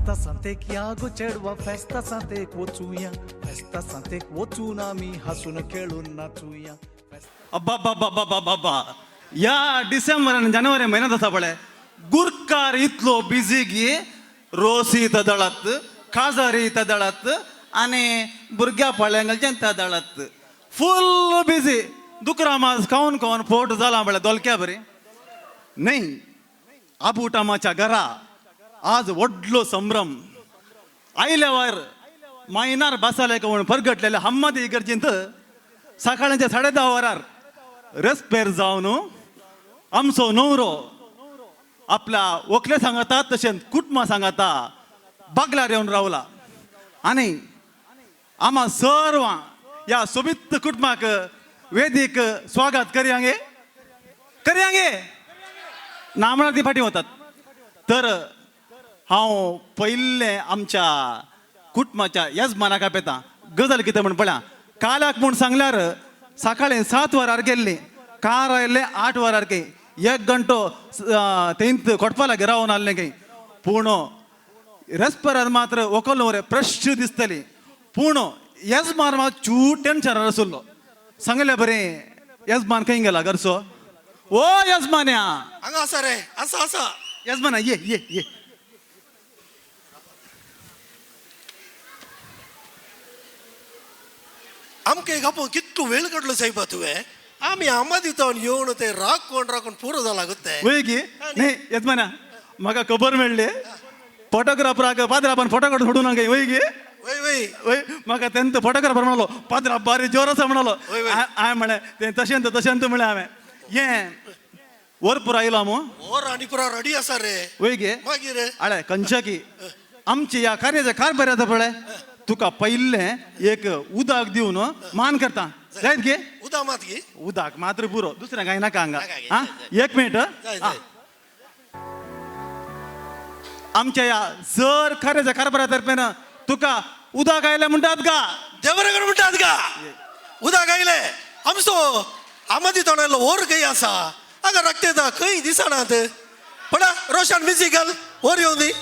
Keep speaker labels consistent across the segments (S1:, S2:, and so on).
S1: Festa santek यागो चढवा फेस्ता सांतेक वचूया फेस्ता सांतेक वचून आम्ही हसून खेळून नाचूया.
S2: अब्बा या डिसेंबर आणि जानेवारी महिन्यात असा पडे गुरकार इतलो बिझी गी रोसी तदळत खाजारी तदळत आणि भुरग्या पाळ्यांगलच्या तदळत फुल बिझी दुकरा मास खाऊन खाऊन पोट झाला म्हळ्या दोलक्या बरे नाही. आबुटामाच्या घरा आज वडलो संभ्रम आयल्यावर मायनार बसाले कोण परगटलेल्या हम्मादी गरजेंत सकाळच्या 10:30 वरार रेस्पेर जावन आमचो नवरो आपल्या वखले सांगता तशेंच कुटुंबा सांगता बागलार येवन रावला आणि आम्हा सर्व या सोबित कुटुंबाक वेदीक स्वागत करयांगे नामणार ती फाटी होतात. तर हांव पयले आमच्या कुटुंबाच्या यजमानाक आपयता गजाल कितें म्हण पळया. कालाक म्हूण सांगल्यार सकाळी 7 वरार गेल्ली कार आयले 8 वरार काही 1 घंटो तेंत कोटपा लागी रावन आसलें काही पूण रेस्पेरार मात्र वकल फ्रेश दिसतली पूण यजमान मात चू टेन्शनार आसलो. सांगले बरें यजमान खंय गेला घरचो ओ यजमान्या
S3: हांगा आसा रे आसा
S2: यजमाना ये
S3: आमकां एक आपोवन कितलो वेळ काडलो सायबा तुवें. आमी आमादी तावन येवन ते राखून पुरो जाला गो ते.
S2: वय की न्ही यजमाना म्हाका खबर मेळ्ळी फोटोग्राफराक पाद्रापान फोटो काडून सोडून गे वय की
S3: वय
S2: वय म्हाका तेंत फोटोग्राफर म्हणालो पाद्रा बारी जोर आसा म्हणालो. हांवें म्हळें तें तशेंत म्हळें हांवें हें वरपूर आयलो मो
S3: और आनी पुरा रेडी आसा रे.
S2: वय गे
S3: मागीर
S2: आळे कंचकी आमची या कार्याचे कारभार येता पळय तुका पयले एक उदक दिवन मान करता जायत गे.
S3: उदा मात गी
S2: उदक मात्र पुरो दुसऱ्या काय नाका हांगा. हा 1 मिनिट आमच्या या सर कार्याच्या कारभारातर्फेन तुका उदक आयले म्हणटात का
S3: देवराकडे म्हणटात का उदा गायले आमचो आमादी तोंडालो ओर खंय आसा हांगा रक्तेता खंय दिसनात. पडा रोशन म्युजिकल ओर येवन दी.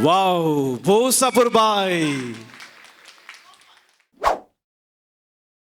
S4: Wow भोसापूर bye